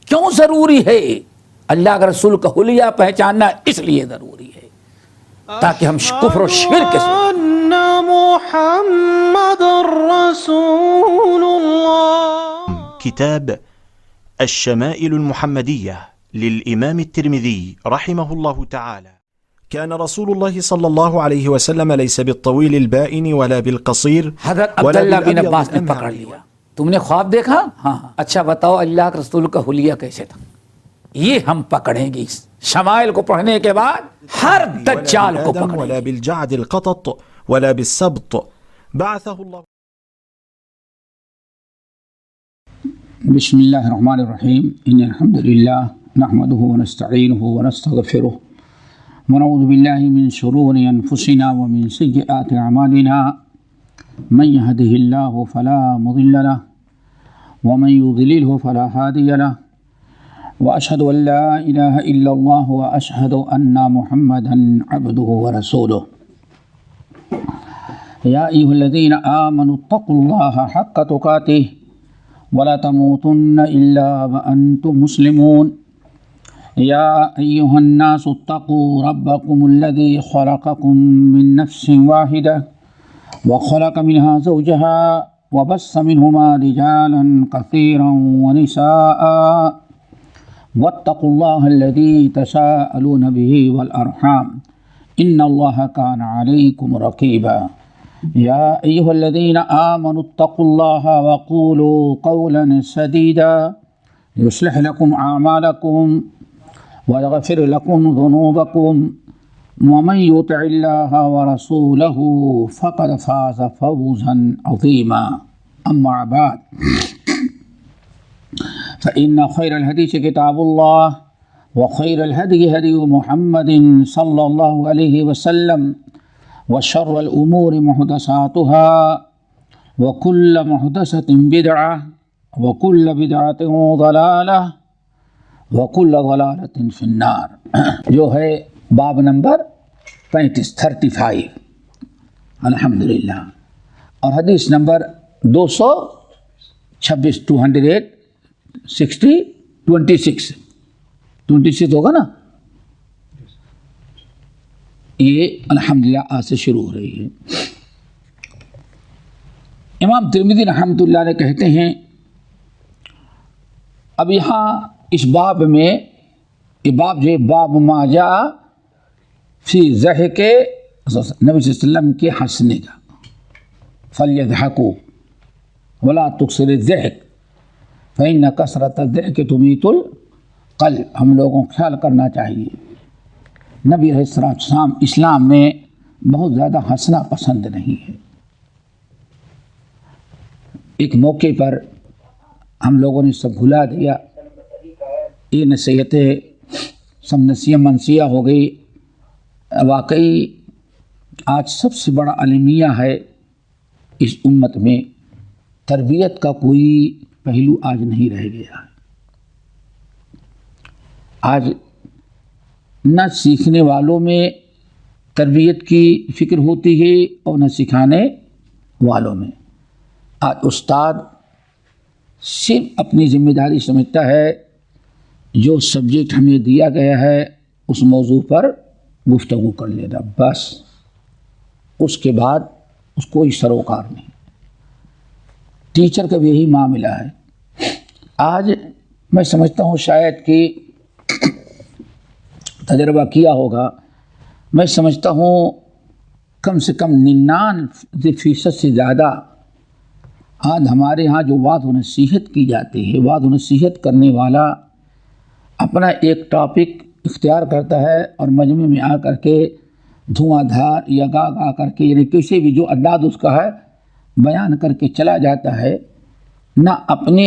کیوں ضروری ہے؟ اللہ کے رسول کا حلیہ پہچاننا اس لیے ضروری ہے تاکہ ہم کفر و شرک سے محمد رسول الله. كتاب الشمائل المحمدية للإمام الترمذي رحمه الله تعالى. كان رسول الله صلى الله عليه وسلم ليس بالطويل البائن ولا بالقصير حضرت عبداللہ بن عباس نے پکڑ لیا. تم نے خواب دیکھا؟ ہاں. اچھا بتاؤ اللہ کے رسول کا حلیہ کیسے تھا؟ یہ ہم پکڑیں گے شمائل کو پڑھنے کے بعد ہر دجال کو پکڑیں ولا گے. بالجعد القطط ولا بالسبط بعثه الله. بسم الله الرحمن الرحيم. إن الحمد لله نحمده ونستعينه ونستغفره ونعوذ بالله من شرور أنفسنا ومن سيئات أعمالنا. من يهده الله فلا مضل له ومن يضلله فلا هادي له وأشهد أن لا إله إلا الله وأشهد أن محمدا عبده ورسوله. يا أيها الذين آمنوا اتقوا الله حق تقاته ولا تموتن إلا وأنتم مسلمون. يا أيها الناس اتقوا ربكم الذي خلقكم من نفس واحدة وخلق منها زوجها وبث منهما رجالا كثيرا ونساء واتقوا الله الذي تساءلون به والأرحام إن الله كان عليكم رقيبا. يا أيها الذين آمنوا اتقوا الله وقولوا قولا سديدا يصلح لكم أعمالكم ويغفر لكم ذنوبكم ومن يطع الله ورسوله فقد فاز فوزا عظيما. أما بعد فإن خير الحديث كتاب الله وخير الهدي هدي محمد صلى الله عليه وسلم وشر الأمور محدثاتها وكل محدثة بدعة وكل بدعة ضلالة وكل ضلالة في النار. جو ہے باب نمبر 35 الحمدللہ اور حدیث نمبر 226 26 ہوگا نا. یہ الحمدللہ آج سے شروع ہو رہی ہے. امام ترمذی رحمۃ اللہ علیہ کہتے ہیں اب یہاں اس باب میں یہ باب جو ہے باب ما جاء فی ضحک نبی صلی اللہ علیہ وسلم کے ہنسنے کا. فلیضحکوا ولا تکثر الضحک فإن کثرۃ الضحک تمیت القلب. ہم لوگوں کو خیال کرنا چاہیے نبی علیہ السلام اسلام میں بہت زیادہ ہنسنا پسند نہیں ہے. ایک موقع پر ہم لوگوں نے سب بھلا دیا. یہ نصیحتیں سب نسیہ منسیہ ہو گئی. واقعی آج سب سے بڑا المیہ ہے اس امت میں. تربیت کا کوئی پہلو آج نہیں رہ گیا. آج نہ سیکھنے والوں میں تربیت کی فکر ہوتی ہے اور نہ سکھانے والوں میں. آج استاد صرف اپنی ذمہ داری سمجھتا ہے جو سبجیکٹ ہمیں دیا گیا ہے اس موضوع پر گفتگو کر لینا بس. اس کے بعد اس کو کوئی سروکار نہیں. ٹیچر کا بھی یہی معاملہ ہے. آج میں سمجھتا ہوں شاید کہ تجربہ کیا ہوگا. میں سمجھتا ہوں کم سے کم 99% سے زیادہ آج ہمارے ہاں جو وعظ و نصیحت کی جاتی ہے وعظ و نصیحت کرنے والا اپنا ایک ٹاپک اختیار کرتا ہے اور مجمع میں آ کر کے دھواں دھار یا گا کر کے یعنی کسی بھی جو انداز اس کا ہے بیان کر کے چلا جاتا ہے. نہ اپنے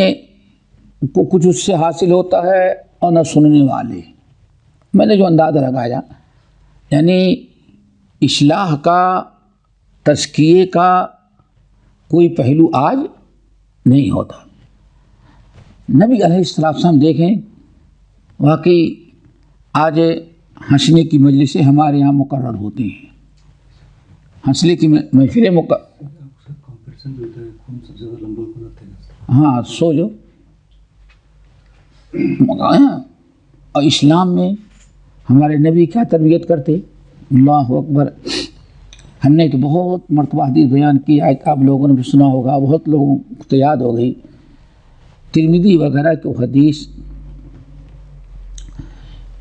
کو کچھ اس سے حاصل ہوتا ہے اور نہ سننے والے. میں نے جو اندازہ لگایا یعنی اصلاح کا تزکیے کا کوئی پہلو آج نہیں ہوتا. نبی علیہ السلام دیکھیں واقعی آج ہنسنے کی مجلسیں ہمارے یہاں مقرر ہوتی ہیں. ہنسنے کی محفلیں ہاں سو جو اور اسلام میں ہمارے نبی کیا تربیت کرتے؟ اللہ اکبر. ہم نے تو بہت مرتبہ حدیث بیان کی، آیت آپ لوگوں نے بھی سنا ہوگا، بہت لوگوں کو تو یاد ہو گئی. ترمذی وغیرہ کی حدیث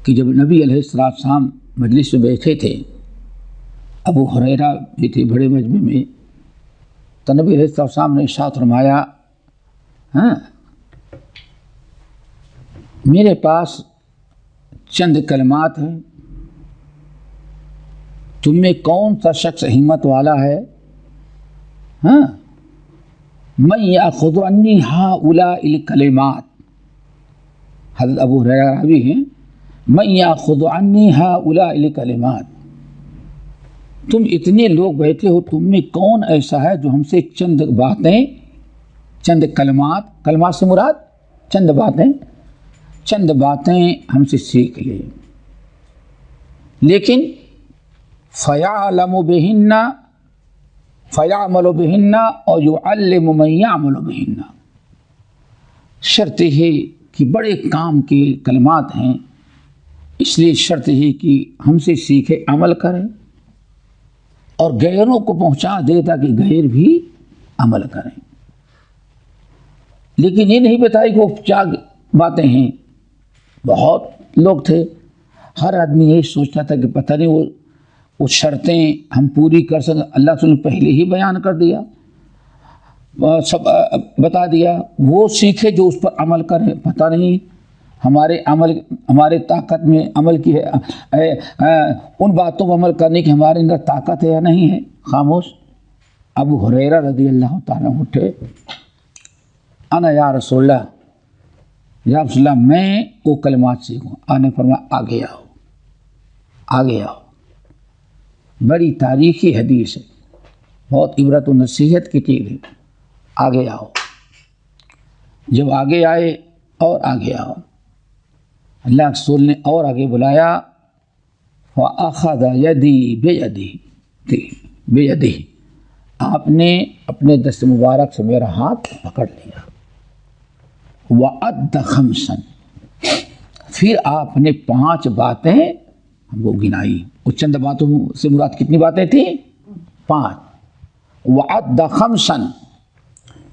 کہ جب نبی علیہ السلام مجلس میں بیٹھے تھے، ابو ہریرہ بھی تھے بڑے مجمع میں، تو نبی علیہ السلام نے ارشاد فرمایا، میرے پاس چند کلمات ہیں، تم میں کون سا شخص ہمت والا ہے؟ من یاخذ عنی ہؤلاء الکلمات، حضرت ابو ہریرہ راوی ہیں، من یاخذ عنی ہؤلاء الکلمات، تم اتنے لوگ بیٹھے ہو، تم میں کون ایسا ہے جو ہم سے چند باتیں، چند کلمات سے مراد چند باتیں ہم سے سیکھ لے، لیکن فیعلم بہن فیعمل بہن اور یعلم من یعمل بہن. شرط ہے کہ بڑے کام کے کلمات ہیں، اس لیے شرط ہے کہ ہم سے سیکھے، عمل کریں اور غیروں کو پہنچا دے تاکہ غیر بھی عمل کریں. لیکن یہ نہیں بتائی کہ وہ کیا باتیں ہیں. بہت لوگ تھے، ہر آدمی یہی سوچتا تھا کہ پتہ نہیں وہ شرطیں ہم پوری کر سکیں. اللہ تعالیٰ نے پہلے ہی بیان کر دیا، سب بتا دیا، وہ سیکھے جو اس پر عمل کریں. پتہ نہیں ہمارے طاقت میں عمل کی ہے، ان باتوں پر عمل کرنے کی ہمارے اندر طاقت ہے یا نہیں ہے. خاموش. ابو ہریرہ رضی اللہ تعالیٰ اٹھے، انا یا رسول اللہ، یا رسول اللہ میں وہ کلمات سیکھوں. آپ نے فرمایا آگے آؤ. بڑی تاریخی حدیث ہے، بہت عبرت و نصیحت کی چیز ہے. آگے آؤ. جب آگے آئے اور آگے آؤ، اللہ رسول نے اور آگے بلایا، وَأَخَذَ يَدِي بِيَدِهِ، آپ نے اپنے دست مبارک سے میرا ہاتھ پکڑ لیا. وَعَدَّ خَمْسًا، پھر آپ نے 5 باتیں ہم کو گنائی. وہ چند باتوں سے مراد کتنی باتیں تھیں؟ 5. وَعَدَّ خَمْسًا،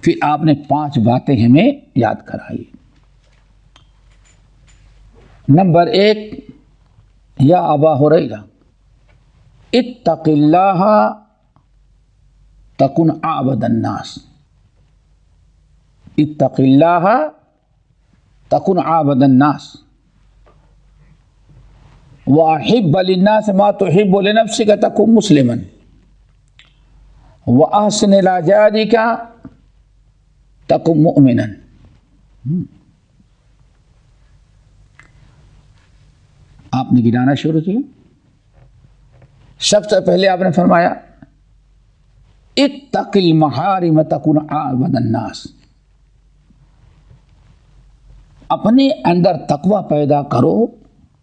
پھر آپ نے 5 باتیں ہمیں یاد کرائی. نمبر 1، یا ابا ہریرہ اتق اللہ تکن اعبد الناس. اتق اللہ تکن اعبد الناس واحب للناس ما تحب لنفسك تکن مسلما واحسن الى جارك تکن مؤمنا. آپ نے گنانا شروع کیا. سب سے پہلے آپ نے فرمایا اتق المحارم تکن اعبد الناس، اپنے اندر تقوی پیدا کرو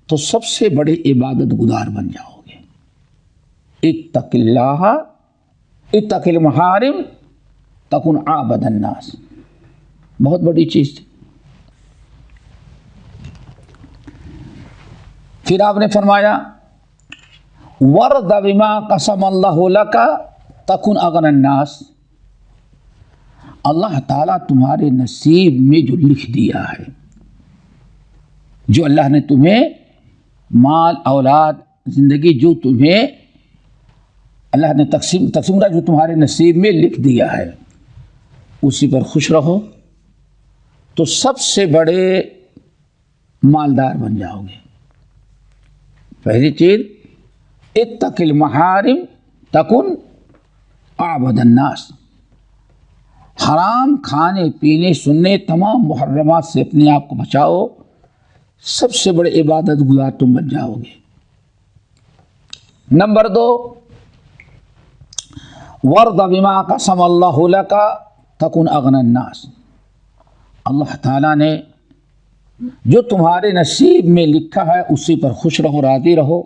تو سب سے بڑے عبادت گزار بن جاؤ گے. اتق اللہ، اتق المحارم تکن اعبد الناس، بہت بڑی چیز تھی. پھر آپ نے فرمایا ورض بما قسم اللہ لک تکن اغنی الناس، اللہ تعالیٰ تمہارے نصیب میں جو لکھ دیا ہے، جو اللہ نے تمہیں مال اولاد زندگی جو تمہیں اللہ نے تقسیم جو تمہارے نصیب میں لکھ دیا ہے، اسی پر خوش رہو تو سب سے بڑے مالدار بن جاؤ گے. پہلی چیز اتق المحارم تکن اعبد الناس، حرام کھانے پینے سننے تمام محرمات سے اپنے آپ کو بچاؤ، سب سے بڑے عبادت گزار تم بن جاؤ گے. نمبر 2، ورض بما قسم اللہ لک تکن اغنی الناس، اللہ تعالیٰ نے جو تمہارے نصیب میں لکھا ہے اسی پر خوش رہو، راضی رہو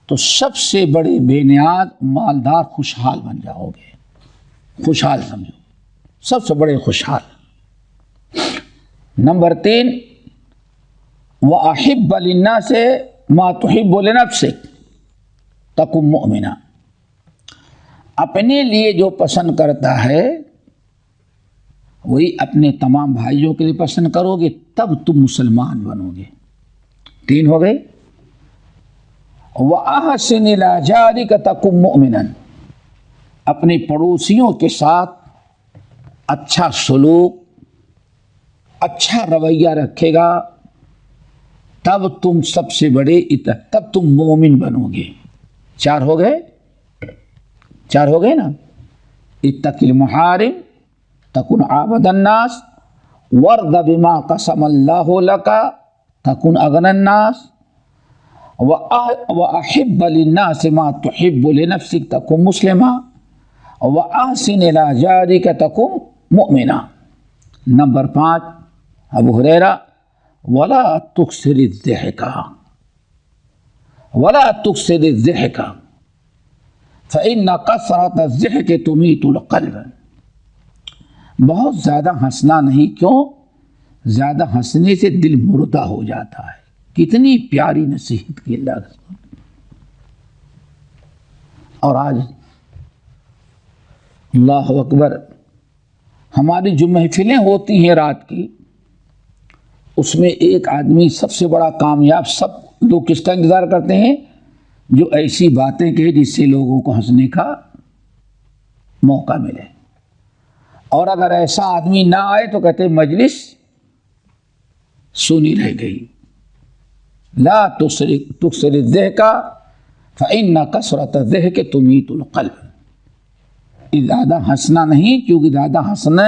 تو سب سے بڑے بے نیاز مالدار خوشحال بن جاؤ گے. خوشحال سمجھو، سب سے بڑے خوشحال. نمبر 3 وَأَحِبَّ لِلنَّاسِ مَا تُحِبُّ لِنَفْسِكَ تَكُن مُؤْمِنًا، اپنے لیے جو پسند کرتا ہے وہی اپنے تمام بھائیوں کے لیے پسند کرو گے، تب تم مسلمان بنو گے۔ 3 ہو گئے۔ وَأَحْسِنْ إِلَىٰ جَارِكَ تَكُن مُؤْمِنًا، اپنے پڑوسیوں کے ساتھ اچھا سلوک، اچھا رویہ رکھے گا، تب تم سب سے بڑے تب تم مومن بنو گے۔ 4 ہو گئے، 4 ہو گئے نا۔ اتق المحارم تکن عابد الناس ورض بما قسم اللہ لک تکن اغنى الناس وأحب للناس ما تحب لنفسك تکن مسلما وأحسن إلى جارك تکن مؤمنا۔ نمبر 5 ابو ہریرہ ولا تکثر الضحک ولا تکثر الضحک فإن کثرة الضحک تمیت القلب، بہت زیادہ ہنسنا نہیں، کیوں؟ زیادہ ہنسنے سے دل مردہ ہو جاتا ہے۔ کتنی پیاری نصیحت کی اللہ رسول۔ اور آج اللہ اکبر ہماری جو محفلیں ہوتی ہیں رات کی، اس میں ایک آدمی سب سے بڑا کامیاب، سب لوگ کس کا انتظار کرتے ہیں؟ جو ایسی باتیں کہے جس سے لوگوں کو ہنسنے کا موقع ملے۔ اور اگر ایسا آدمی نہ آئے تو کہتے مجلس سنی رہ گئی۔ لا تکثر الضحک فإن کثرة الضحک تمیت القلب، زیادہ ہنسنا نہیں، کیونکہ زیادہ ہنسنا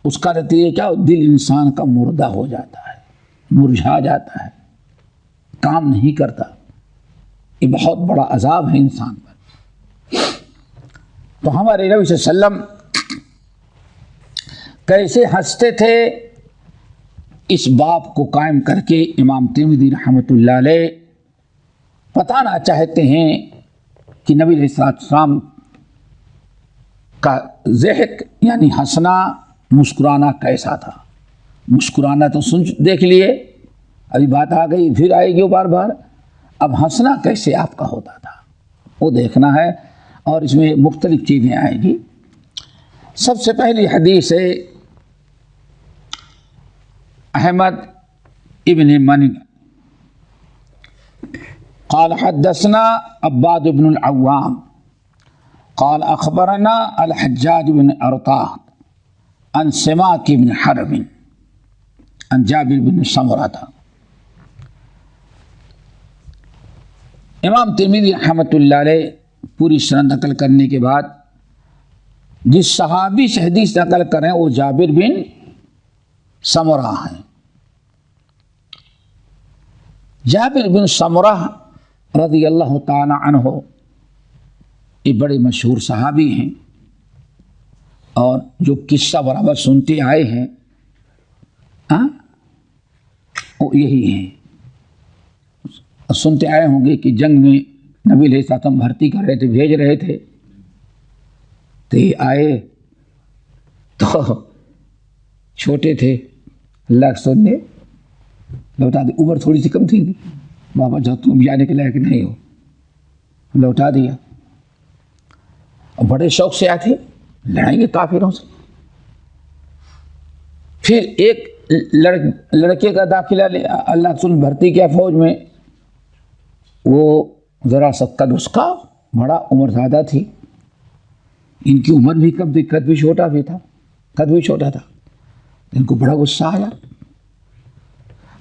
اس کا نتیجہ کیا؟ دل انسان کا مردہ ہو جاتا ہے، مرجھا جاتا ہے، کام نہیں کرتا۔ یہ بہت بڑا عذاب ہے انسان پر۔ تو ہمارے نبی صلی اللہ علیہ وسلم کیسے ہنستے تھے، اس باب کو قائم کر کے امام ترمذی رحمۃ اللہ علیہ بتانا چاہتے ہیں کہ نبی علیہ السلام کا ضحک یعنی ہنسنا، مسکرانا کیسا تھا۔ مسکرانا تو دیکھ لیے، ابھی بات آ گئی، پھر آئے گی بار بار۔ اب ہنسنا کیسے آپ کا ہوتا تھا وہ دیکھنا ہے، اور اس میں مختلف چیزیں آئیں گی۔ سب سے پہلی حدیث ہے احمد ابن منی قال حدثنا عباد بن العوام قال اخبرنا الحجاج بن ارطاہ عن سماک بن حرب عن جابر بن سمرہ۔ امام ترمذی رحمۃ اللہ علیہ پوری سند نقل کرنے کے بعد جس صحابی سے حدیث نقل کریں وہ جابر بن سمرہ ہیں۔ جابر بن سمرہ رضی اللہ تعالی عنہ یہ بڑے مشہور صحابی ہیں، اور جو قصہ برابر سنتے آئے ہیں وہ یہی ہیں۔ سنتے آئے ہوں گے کہ جنگ میں نبی علیہ السلام بھرتی کر رہے تھے، بھیج رہے تھے، تو یہ آئے تو چھوٹے تھے، اللہ کے رسول نے لوٹا دی، عمر تھوڑی سی کم تھی، بابا جب تم جانے کے لائق نہیں ہو، لوٹا دیا۔ اور بڑے شوق سے آئے تھے، لڑائیں گے کافروں سے۔ پھر ایک لڑکے کا داخلہ اللہ کے رسول نے بھرتی کیا فوج میں، وہ ذرا سا قد اس کا بڑا عمر زیادہ تھی، ان کی عمر بھی کم تھی، قد بھی چھوٹا تھا۔ ان کو بڑا غصہ آیا،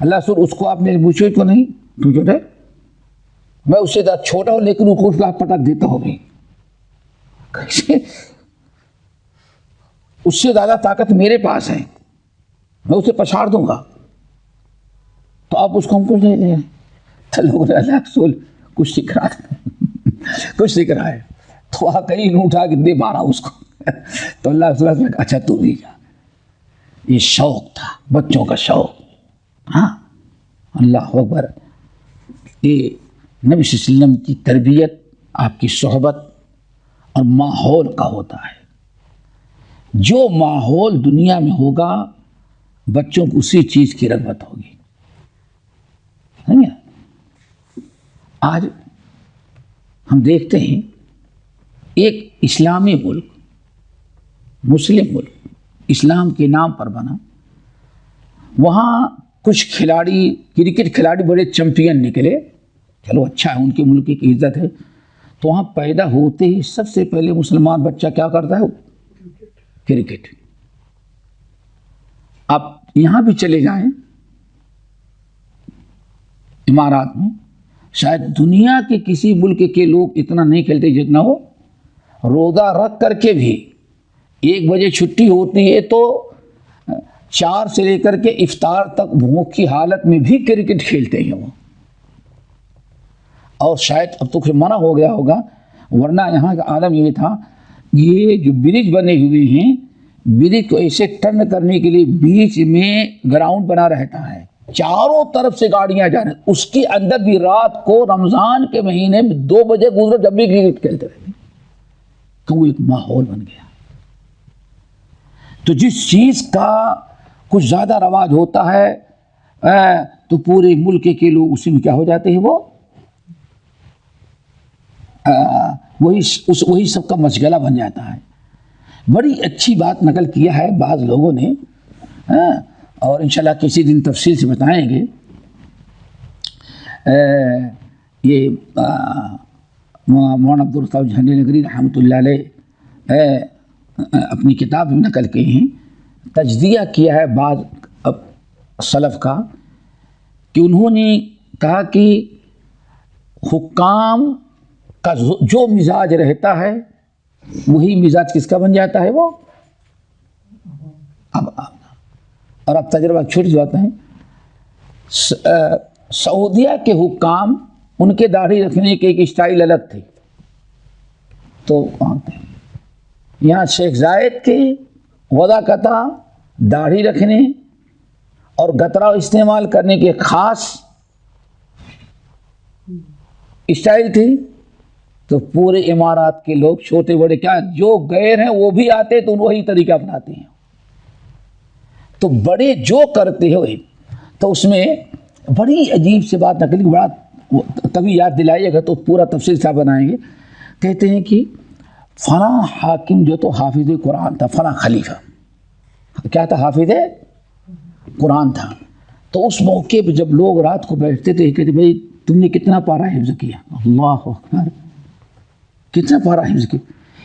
اللہ رسول اس کو آپ نے پوچھو تو نہیں، تو چھوٹا ہے، میں اس سے زیادہ چھوٹا ہوں لیکن اس کو پٹک دیتا ہوں بھی، کیسے؟ اس سے زیادہ طاقت میرے پاس ہے، میں اسے پچھاڑ دوں گا، تو آپ اس کو ہم کچھ نہیں دیں۔ تو لوگوں نے اللہ رسول کچھ سکھ رہا ہے، تو واقعی انہوں اٹھا کے دے مارا اس کو۔ تو اللہ رسول نے کہا اچھا تو بھی جا۔ یہ شوق تھا، بچوں کا شوق۔ ہاں اللہ اکبر، یہ نبی صلی اللہ علیہ وسلم کی تربیت، آپ کی صحبت اور ماحول کا ہوتا ہے۔ جو ماحول دنیا میں ہوگا بچوں کو اسی چیز کی رغبت ہوگی. سمجھے؟ آج ہم دیکھتے ہیں ایک اسلامی ملک، مسلم ملک، اسلام کے نام پر بنا، وہاں کچھ کھلاڑی، کرکٹ کھلاڑی بڑے چمپئن نکلے، چلو اچھا ہے، ان کے ملک کی عزت ہے. تو وہاں پیدا ہوتے ہی سب سے پہلے مسلمان بچہ کیا کرتا ہے؟ کرکٹ. اب یہاں بھی چلے جائیں امارات میں، شاید دنیا کے کسی ملک کے لوگ اتنا نہیں کھیلتے جتنا وہ روزہ رکھ کر کے بھی 1 بجے چھٹی ہوتی ہے تو 4 سے لے کر کے افطار تک بھوک کی حالت میں بھی کرکٹ کھیلتے ہیں وہ. اور شاید اب تو منع ہو گیا ہوگا، ورنہ یہاں کا عالم یہ تھا، یہ جو برج بنے ہوئے ہیں، برج کو ایسے ٹرن کرنے کے لیے بیچ میں گراؤنڈ بنا رہتا ہے، چاروں طرف سے گاڑیاں جا رہی ہیں، اس کے اندر بھی رات کو رمضان کے مہینے میں 2 بجے گزرو جب بھی کرکٹ کھیلتے رہتے، تو وہ ایک ماحول بن گیا. تو جس چیز کا کچھ زیادہ رواج ہوتا ہے تو پورے ملک کے لوگ اسی میں کیا ہو جاتے ہیں، وہ وہی سب کا مشغلہ بن جاتا ہے. بڑی اچھی بات نقل کیا ہے بعض لوگوں نے، اور انشاءاللہ کسی دن تفصیل سے بتائیں گے. یہ مولانا عبدالرزاق جھنڈی نگری رحمۃ اللہ علیہ اپنی کتاب میں نقل کی ہیں، تجزیہ کیا ہے بعض سلف کا، کہ انہوں نے کہا کہ حکام کا جو مزاج رہتا ہے وہی مزاج کس کا بن جاتا ہے، وہ اور اب تجربہ چھوٹی بات ہے. سعودیہ کے حکام، ان کے داڑھی رکھنے کے ایک اسٹائل الگ تھی، تو یہاں شیخ زائد کے وضع قطع داڑھی رکھنے اور گترا استعمال کرنے کے خاص اسٹائل تھی. تو پورے امارات کے لوگ چھوٹے بڑے کیا جو غیر ہیں وہ بھی آتے تو وہی طریقہ اپناتے ہیں. تو بڑے جو کرتے ہیں وہی. تو اس میں بڑی عجیب سی بات نکلی، بڑا کبھی یاد دلائیے گا تو پورا تفصیل سے بنائیں گے. کہتے ہیں کہ فلاں حاکم جو تو حافظ قرآن تھا، فلاں خلیفہ کیا تھا، حافظ قرآن تھا. تو اس موقع پہ جب لوگ رات کو بیٹھتے تھے کہتے بھائی تم نے کتنا پارہ حفظ کیا؟ اللہ اکبر، کتنا پارہ حفظ کیا؟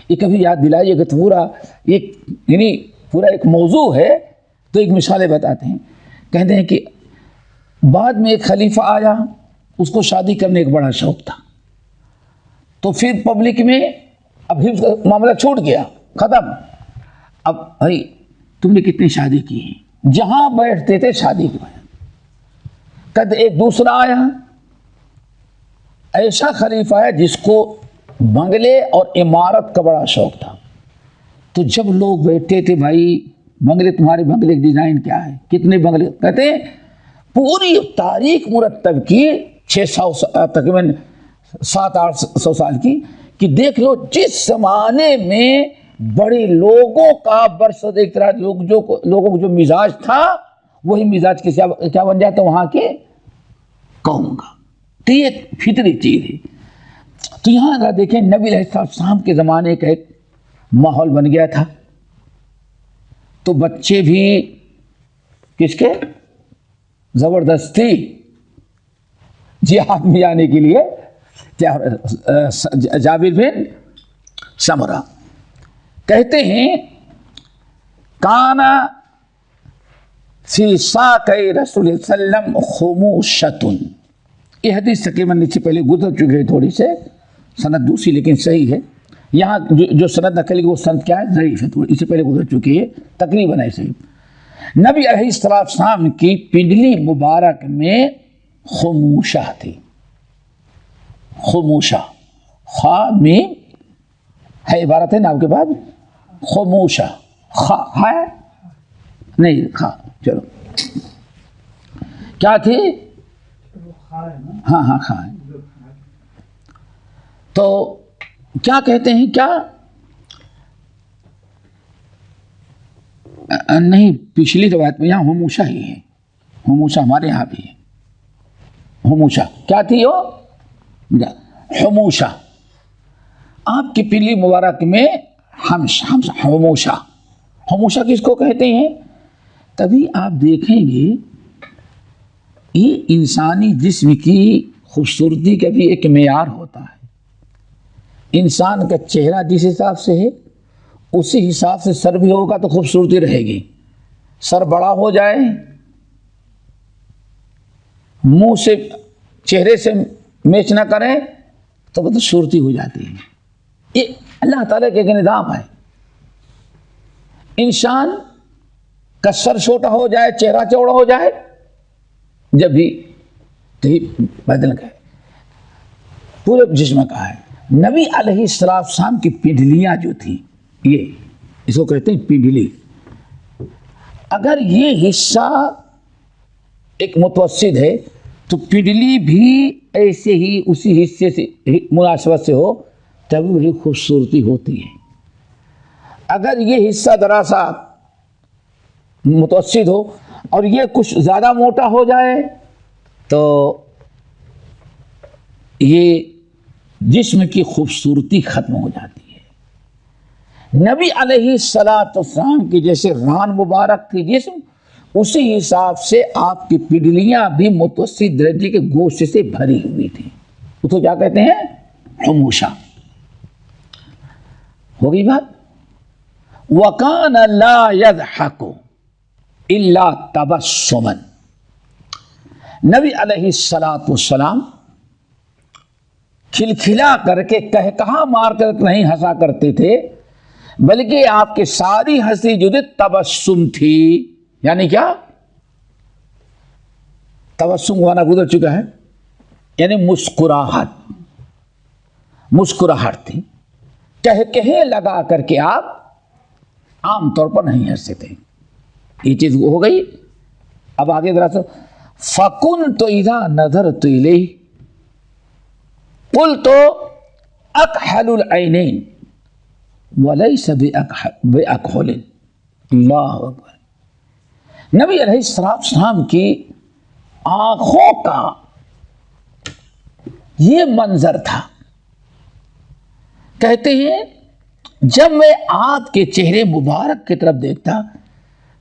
یہ کبھی یاد دلائیے گا تو پورا ایک یعنی پورا ایک موضوع ہے. تو ایک مثالیں بتاتے ہیں، کہتے ہیں کہ بعد میں ایک خلیفہ آیا، اس کو شادی کرنے کا بڑا شوق تھا، تو پھر پبلک میں اب حفظ کا معاملہ چھوٹ گیا، ختم. اب بھائی تم نے کتنی شادی کی ہیں؟ جہاں بیٹھتے تھے شادی کی بات. کہتے ایک دوسرا آیا، ایسا خلیفہ ہے جس کو بنگلے اور عمارت کا بڑا شوق تھا. تو جب لوگ بیٹھتے تھے بھائی بنگلے، تمہارے بنگلے کی ڈیزائن کیا ہے، کتنے بنگلے؟ کہتے ہیں پوری تاریخ مرتب کی 600 تقریباً 700-800 سال کی، کہ دیکھ لو جس زمانے میں بڑے لوگوں کا برسد ایک طرح لوگوں کو جو مزاج تھا وہی مزاج کیا بن جاتا وہاں کے قوم کا. تو یہ فطری چیز ہے. تو یہاں اگر دیکھیں نبی علیہ السلام کے زمانے کا ایک ماحول بن گیا تھا، تو بچے بھی کس کے زبردستی جہاد میں جانے کے لیے جابر بن سمرہ کہتے ہیں کانا فی ساقی رسول اللہ صلی اللہ علیہ وسلم خموشۃ. یہ حدیث تقریباً نیچے پہلے گزر چکے ہیں، تھوڑی سے سند دوسری لیکن صحیح ہے. یہاں جو سند نقل کی وہ سند کیا ہے، ضعیف ہے، تھوڑی اس سے پہلے گزر چکی ہے تقریباً ایسے ہی. نبی علیہ السلام کی پنڈلی مبارک میں خموشہ تھی. خموشہ خا میم ہے عبارت ہے نا آپ کے بعد، خموشہ خا ہے نہیں خا، چلو کیا تھی، ہاں خا ہے. تو کیا کہتے ہیں، کیا نہیں، پچھلی روایت میں یہاں ہموشا ہی ہے، ہموشا ہمارے یہاں بھی ہے، ہموشا کیا تھی وہ؟ ہموشا آپ کی پلی مبارک میں ہموشا، ہموشا کس کو کہتے ہیں؟ تبھی آپ دیکھیں گے یہ انسانی جسم کی خوبصورتی کا بھی ایک معیار ہوتا ہے۔ انسان کا چہرہ جس حساب سے ہے اسی حساب سے سر بھی ہوگا تو خوبصورتی رہے گی، سر بڑا ہو جائے، منہ سے چہرے سے میچ نہ کریں تو بدصورتی ہو جاتی ہے۔ یہ اللہ تعالیٰ کے ایک نظام ہے۔ انسان کا سر چھوٹا ہو جائے، چہرہ چوڑا ہو جائے، جب بھی بدل گئے، پورے جسم کا ہے۔ نبی علیہ السلام کی پنڈلیاں جو تھیں، یہ اس کو کہتے ہیں پنڈلی، اگر یہ حصہ ایک متوسط ہے تو پنڈلی بھی ایسے ہی اسی حصے سے مناسبت سے ہو تبھی وہی خوبصورتی ہوتی ہے۔ اگر یہ حصہ ذرا سا متوسط ہو اور یہ کچھ زیادہ موٹا ہو جائے تو یہ جسم کی خوبصورتی ختم ہو جاتی ہے۔ نبی علیہ السلام کی جیسے ران مبارک تھی جسم، اسی حساب سے آپ کی پنڈلیاں بھی متوسط درجے کے گوشت سے بھری ہوئی تھی، اس کو کیا کہتے ہیں؟ ہموشا۔ ہوگی بات؟ وَكَانَ لَا يَضْحَكُ إِلَّا تَبَسُّمًا، نبی علیہ السلام کھلکھلا کر کے کہا مار کر نہیں ہنسا کرتے تھے، بلکہ آپ کی ساری ہنسی جو تھی تبسم تھی۔ یعنی کیا؟ تبسم وانا گزر چکا ہے، یعنی مسکراہٹ تھی، کہے لگا کر کے آپ عام طور پر نہیں ہنستے تھے۔ یہ چیز ہو گئی۔ اب آگے ذرا سا، فَكُنْتُ إِذَا نَظَرْتُ إِلَيْهِ قُلْتُ أَكْحَلُ الْعَيْنَيْنِ وَلَيْسَ بِأَكْحُلٍ۔ اللہ اکبر۔ نبی علیہ السلام کی آنکھوں کا یہ منظر تھا، کہتے ہیں جب میں آپ کے چہرے مبارک کی طرف دیکھتا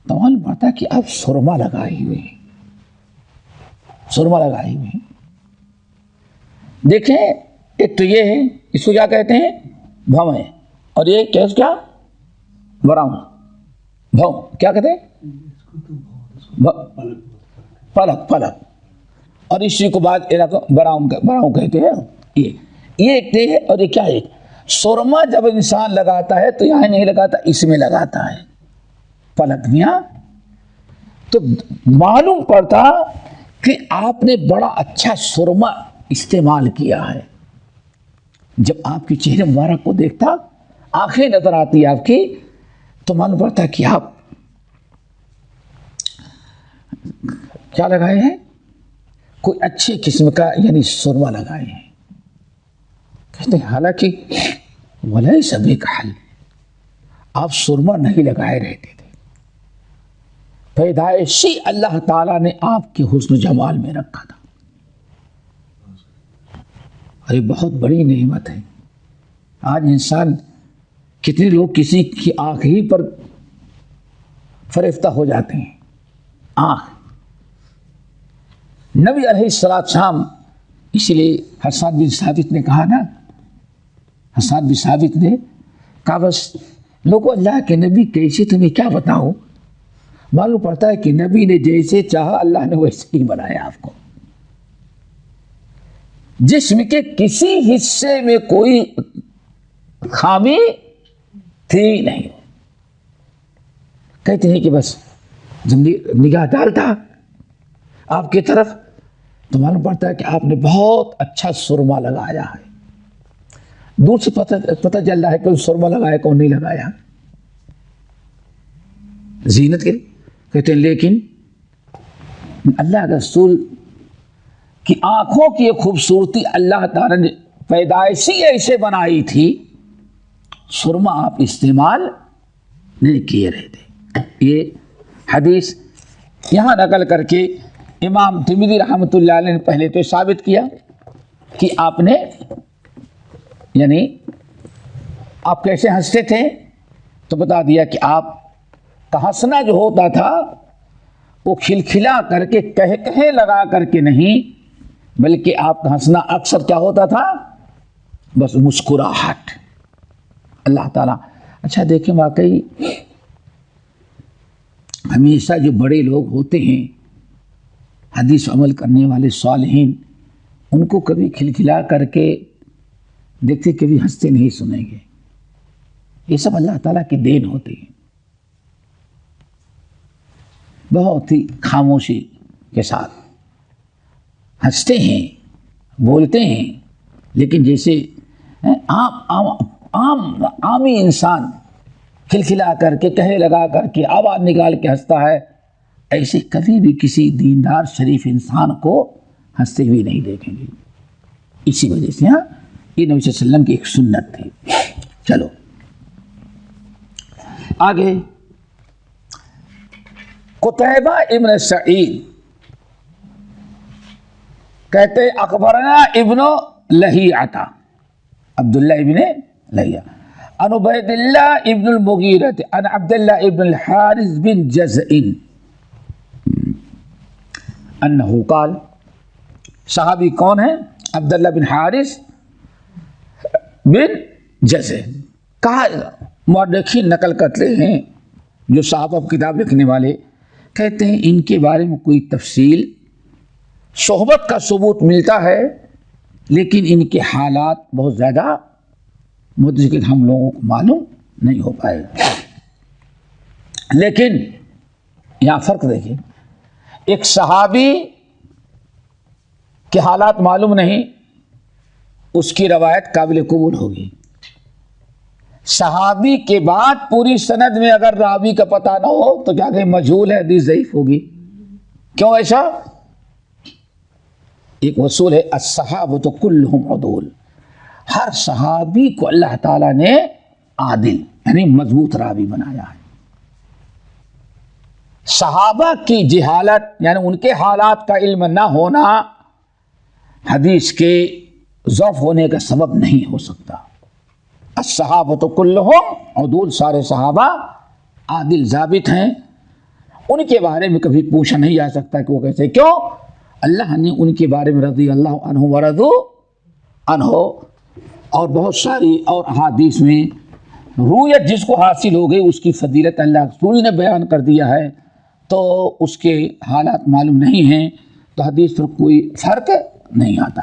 تو معلوم پڑتا کہ آپ سرما لگائے ہوئے ہیں، سرما لگائے ہوئے ہیں۔ دیکھیں ایک تو یہ ہے، اس کو کیا کہتے ہیں؟ بھویں، اور یہ کیا؟ براؤن، بھون کیا کہتے ہیں؟ پلک، اور اسی کو بعد براؤن کہتے ہیں۔ یہ ایک ہے، اور یہ کیا ہے؟ سرما جب انسان لگاتا ہے تو یہاں نہیں لگاتا، اس میں لگاتا ہے پلک میاں، تو معلوم پڑتا کہ آپ نے بڑا اچھا سرما استعمال کیا ہے۔ جب آپ کے چہرے مبارک کو دیکھتا، آنکھیں نظر آتی آپ کی، تو معلوم پڑتا کہ آپ کیا لگائے ہیں؟ کوئی اچھے قسم کا یعنی سرما لگائے ہیں۔ کہتے ہیں حالانکہ وَلَيْسَ بِأَكْحَلٍ، آپ سرما نہیں لگائے رہتے تھے، پیدائشی اللہ تعالیٰ نے آپ کے حسن و جمال میں رکھا تھا، اور یہ بہت بڑی نعمت ہے۔ آج انسان کتنے لوگ کسی کی آنکھ ہی پر فریفتہ ہو جاتے ہیں، آنکھ۔ نبی علیہ السلام، اسی لیے حسان بن ثابت نے کہا نا، حسان بن ثابت نے کہا بس لوگوں اللہ کے نبی کیسے تمہیں کیا بتاؤ، معلوم پڑتا ہے کہ نبی نے جیسے چاہا اللہ نے ویسے ہی بنایا آپ کو، جسم کے کسی حصے میں کوئی خامی تھی نہیں۔ کہتے ہیں کہ بس جب نگاہ ڈالتا آپ کی طرف تو معلوم پڑتا ہے کہ آپ نے بہت اچھا سرما لگایا ہے۔ دور سے پتہ چل رہا ہے کہ سرما لگایا کون نہیں لگایا، زینت کے لیے۔ کہتے ہیں لیکن اللہ کے رسول کی آنکھوں کی یہ خوبصورتی اللہ تعالیٰ نے پیدائشی ایسے بنائی تھی، سرما آپ استعمال نہیں کیے رہتے۔ یہ حدیث یہاں نقل کر کے امام ترمذی رحمۃ اللہ علیہ نے پہلے تو ثابت کیا کہ آپ نے یعنی آپ کیسے ہنستے تھے، تو بتا دیا کہ آپ کا ہنسنا جو ہوتا تھا وہ کھلکھلا کر کے کہے لگا کر کے نہیں، بلکہ آپ کا ہنسنا اکثر کیا ہوتا تھا، بس مسکراہٹ. اللہ تعالیٰ اچھا دیکھیں، واقعی ہمیشہ جو بڑے لوگ ہوتے ہیں حدیث عمل کرنے والے صالحین، ان کو کبھی کھلکھلا کر کے دیکھتے کبھی ہنستے نہیں سنیں گے. یہ سب اللہ تعالیٰ کی دین ہوتی ہے. بہت ہی خاموشی کے ساتھ ہنستے ہیں، بولتے ہیں، لیکن جیسے عامی انسان کھلکھلا کر کے کہے لگا کر کے آواز نکال کے ہنستا ہے، ایسے کبھی بھی کسی دیندار شریف انسان کو ہنستے ہوئے نہیں دیکھیں گے. اسی وجہ سے یہ نبی صلی اللہ علیہ وسلم کی ایک سنت تھی. چلو آگے، قتیبہ ابن سعید کہتے اخبرنا ابن لہیعہ، عبداللہ ابن لہیعہ، عن عبید اللہ ابن المغیرہ عن عبداللہ ابن الحارث بن جزء انہو قال، صحابی کون ہیں؟ عبداللہ بن حارث بن جزء. کہا مورخین نقل کرتے ہیں جو صحابہ کتاب لکھنے والے، کہتے ہیں ان کے بارے میں کوئی تفصیل صحبت کا ثبوت ملتا ہے، لیکن ان کے حالات بہت زیادہ مدرک ہم لوگوں کو معلوم نہیں ہو پائے. لیکن یہاں فرق دیکھیں، ایک صحابی کے حالات معلوم نہیں، اس کی روایت قابل قبول ہوگی. صحابی کے بعد پوری سند میں اگر راوی کا پتہ نہ ہو تو کیا کہ مجہول ہے، حدیث ضعیف ہوگی. کیوں ایسا؟ ایک اصول ہے الصحابۃ کلہم عدول، ہر صحابی کو اللہ تعالیٰ نے عادل یعنی مضبوط راوی بنایا ہے. صحابہ کی جہالت یعنی ان کے حالات کا علم نہ ہونا حدیث کے ضعف ہونے کا سبب نہیں ہو سکتا. الصحابۃ کلہم عدول، سارے صحابہ عادل ضابط ہیں. ان کے بارے میں کبھی پوچھا نہیں جا سکتا کہ وہ کیسے. کیوں؟ اللہ نے ان کے بارے میں رضی اللہ عنہ ورضوا عنہ اور بہت ساری اور احادیث میں رویت جس کو حاصل ہو گئی اس کی فضیلت اللہ رسول نے بیان کر دیا ہے. تو اس کے حالات معلوم نہیں ہیں تو حدیث پر کوئی فرق نہیں آتا.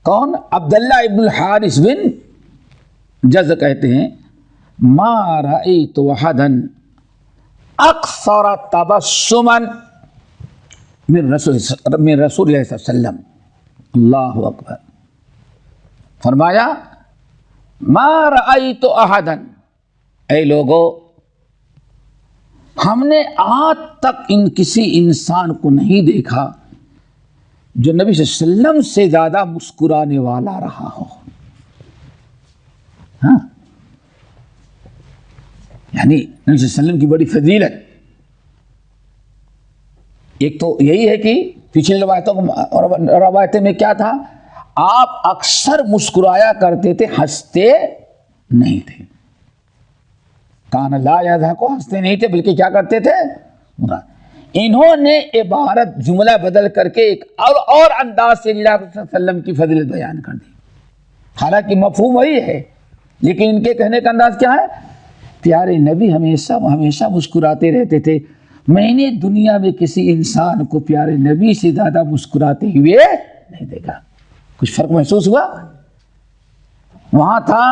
کون؟ عبداللہ ابن الحارث بن جز کہتے ہیں ما رأیت احدا اکثر تبسما من رسول اللہ صلی اللہ علیہ وسلم. اللہ اکبر. فرمایا ما رأیت احدا، اے لوگو ہم نے آج تک کسی انسان کو نہیں دیکھا جو نبی صلی اللہ علیہ وسلم سے زیادہ مسکرانے والا رہا ہو. ہاں یعنی نبی صلی اللہ علیہ وسلم کی بڑی فضیلت ایک تو یہی ہے کہ پچھلی روایتوں میں کیا تھا، آپ اکثر مسکرایا کرتے تھے، ہنستے نہیں تھے. کان لا یضحک کو ہنستے نہیں تھے بلکہ کیا کرتے تھے. انہوں نے عبارت جملہ بدل کر کے ایک اور انداز سے اللہ صلی اللہ علیہ وسلم کی فضیلت بیان کر دی. حالانکہ مفہوم وہی ہے لیکن ان کے کہنے کا انداز کیا ہے، پیارے نبی ہمیشہ مسکراتے رہتے تھے. میں نے دنیا میں کسی انسان کو پیارے نبی سے زیادہ مسکراتے ہوئے نہیں دیکھا. کچھ فرق محسوس ہوا؟ وہاں تھا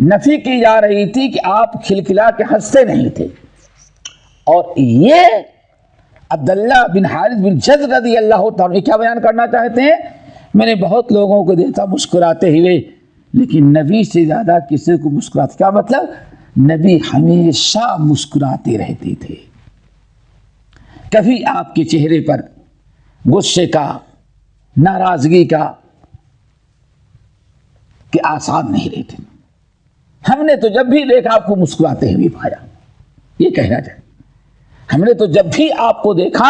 نفی کی جا رہی تھی کہ آپ کھلکھلا کے ہنستے نہیں تھے، اور یہ عبداللہ بن حارث بن جز رضی اللہ تعالیٰ کیا بیان کرنا چاہتے ہیں، میں نے بہت لوگوں کو دیکھا مسکراتے ہوئے لیکن نبی سے زیادہ کسی کو مسکراتے. کیا مطلب؟ نبی ہمیشہ مسکراتے رہتے تھے، کبھی آپ کے چہرے پر غصے کا، ناراضگی کا کہ آثار نہیں رہتے. ہم نے تو جب بھی دیکھا آپ کو مسکراتے ہوئے پایا. یہ کہنا چاہیے ہم نے تو جب بھی آپ کو دیکھا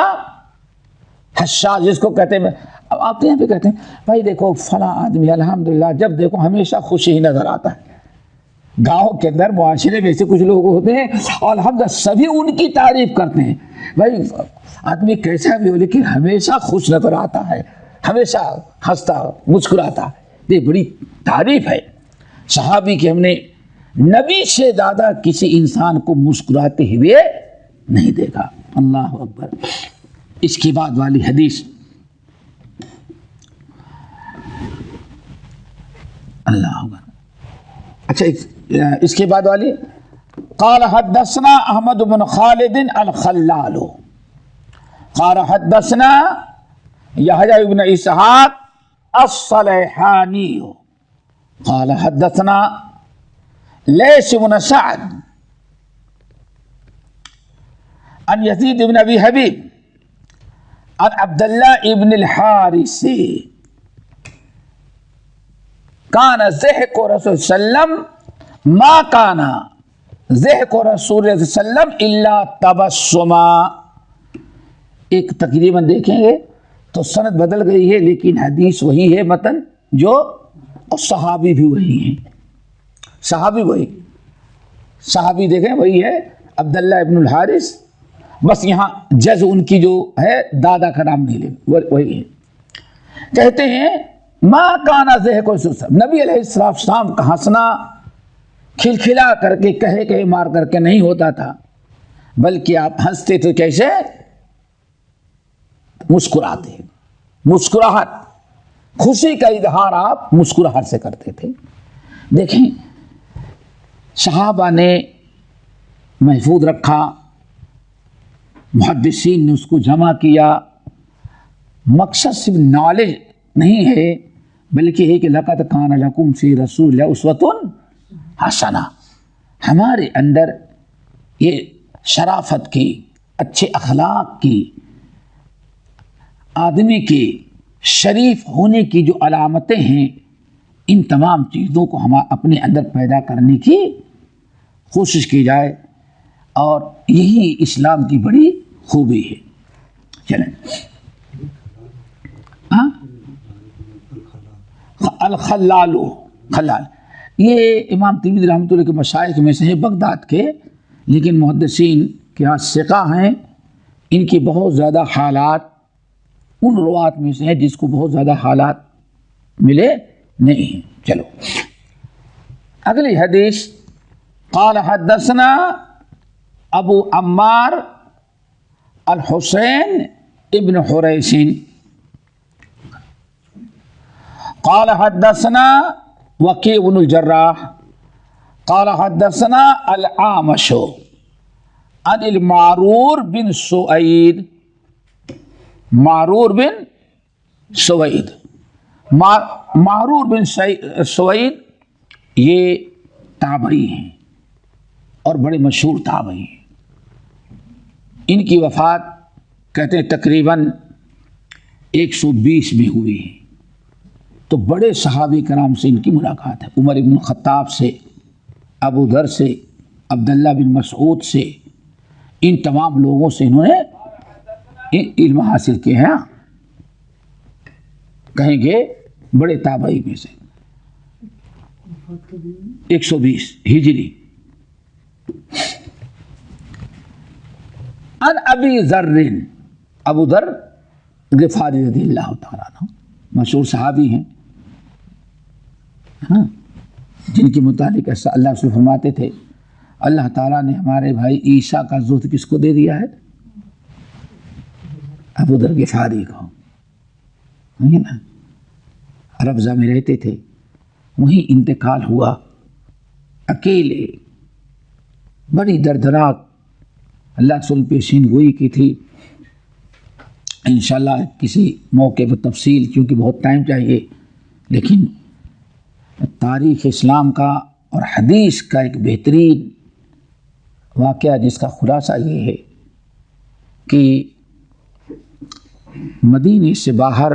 حشاش جس کو کہتے ہیں. اب آپ یہاں پہ کہتے ہیں بھائی دیکھو فلاں آدمی الحمدللہ جب دیکھو ہمیشہ خوشی ہی نظر آتا ہے. گاؤں کے اندر معاشرے میں سے کچھ لوگ ہوتے ہیں اور الحمدللہ سبھی ان کی تعریف کرتے ہیں. بھائی آدمی کیسا بھی ہو لیکن ہمیشہ خوش نظر آتا ہے, ہمیشہ ہنستا مسکراتا. یہ بڑی تعریف ہے صحابی کہ ہم نے نبی سے زیادہ کسی انسان کو مسکراتے ہوئے نہیں دیکھا. اللہ اکبر. اس کے بعد والی حدیث اللہ اکبر. اچھا اس کے بعد والی قال حدثنا احمد بن خالد الخلال قال حدثنا يحيى بن اسحاق الصليحاني قال حدثنا ليث بن سعد عن يزيد بن ابي حبيب عن عبد الله بن الحارث كان ضحك رسول صلی اللہ علیہ وسلم ما كان ضحك رسول صلی اللہ علیہ وسلم الا تبسما. ایک تقریباً دیکھیں گے تو سند بدل گئی ہے لیکن حدیث وہی ہے, متن جو اور صحابی بھی وہی ہیں. صحابی وہی صحابی دیکھیں وہی ہے عبداللہ ابن الحارث, بس یہاں جز ان کی جو ہے دادا کا نام نہیں لے وہی ہے. کہتے ہیں ما کانا ضحک نبی علیہ السلام کا ہنسنا کھلکھلا کر کے کہے مار کر کے نہیں ہوتا تھا, بلکہ آپ ہنستے تو کیسے مسکراتے. مسکراہٹ خوشی کا اظہار آپ مسکراہٹ سے کرتے تھے. دیکھیں صحابہ نے محفوظ رکھا, محدثین نے اس کو جمع کیا. مقصد صرف نالج نہیں ہے بلکہ ہے کہ لقد کان لکم فی رسول اللہ اسوۃ حسنہ. ہمارے اندر یہ شرافت کی, اچھے اخلاق کی, آدمی کے شریف ہونے کی جو علامتیں ہیں ان تمام چیزوں کو ہم اپنے اندر پیدا کرنے کی کوشش کی جائے, اور یہی اسلام کی بڑی خوبی ہے. چلیں الخلال خلال یہ امام ترمذی رحمۃ اللہ کے مشائخ میں سے ہیں بغداد کے, لیکن محدثین کے ہاں ثقہ ہیں. ان کی بہت زیادہ حالات ان روات میں سے ہیں جس کو بہت زیادہ حالات ملے نہیں ہیں. چلو اگلی حدیث قال حدثنا ابو عمار الحسین ابن حریث قال حدثنا وكيع بن الجراح قال حدثنا الأعمش عن المعرور بن سويد. معرور بن سويد معرور بن سويد یہ تابعی ہیں اور بڑے مشہور تابعی ہیں. ان کی وفات کہتے ہیں تقریباً 120 میں ہوئی ہے. تو بڑے صحابی کرام سے ان کی ملاقات ہے. عمر بن الخطاب سے, ابو ذر سے, عبداللہ بن مسعود سے, ان تمام لوگوں سے انہوں نے علم حاصل کیے ہیں. کہیں گے بڑے تابعی میں سے 120 ہجری. ان ابی ذر ابو ذر غفاری رضی اللہ تعالیٰ عنہ مشہور صحابی ہیں, ہاں, جن کے متعلق ایسا اللہ رسول فرماتے تھے اللہ تعالیٰ نے ہمارے بھائی عیسیٰ کا زہد کس کو دے دیا ہے؟ ابو ذر غفاری کو. نا ربضہ میں رہتے تھے, وہیں انتقال ہوا اکیلے. بڑی دردناک اللہ رسول پیشین گوئی کی تھی. انشاءاللہ کسی موقع پر تفصیل, کیونکہ بہت ٹائم چاہیے, لیکن تاریخ اسلام کا اور حدیث کا ایک بہترین واقعہ جس کا خلاصہ یہ ہے کہ مدینے سے باہر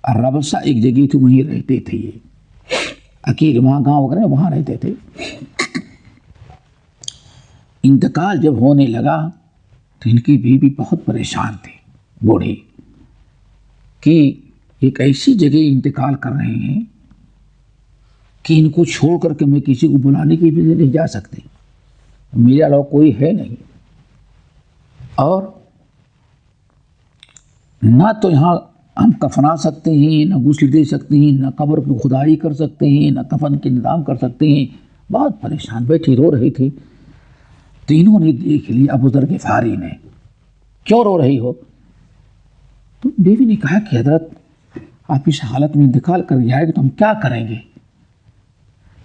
ربصہ ایک جگہ تھی, وہیں رہتے تھے یہ اکیلے, وہاں گاؤں وغیرہ وہاں رہتے تھے. انتقال جب ہونے لگا تو ان کی بیوی بہت پریشان تھی بوڑھی کہ ایک ایسی جگہ انتقال کر رہے ہیں کہ ان کو چھوڑ کر کے میں کسی کو بلانے کی بھی نہیں جا سکتی، میرے علاوہ کوئی ہے نہیں، اور نہ تو یہاں ہم کفنا سکتے ہیں، نہ غسل دے سکتے ہیں، نہ قبر کی کھدائی کر سکتے ہیں، نہ کفن کے انتظام کر سکتے ہیں۔ بہت پریشان بیٹھی رو رہی تھی۔ تینوں نے دیکھ لی ابو ذر غفاری نے، کیوں رو رہی ہو؟ تو بیوی نے کہا کہ حضرت آپ اس حالت میں انتقال کر جائے گا تو ہم کیا کریں گے؟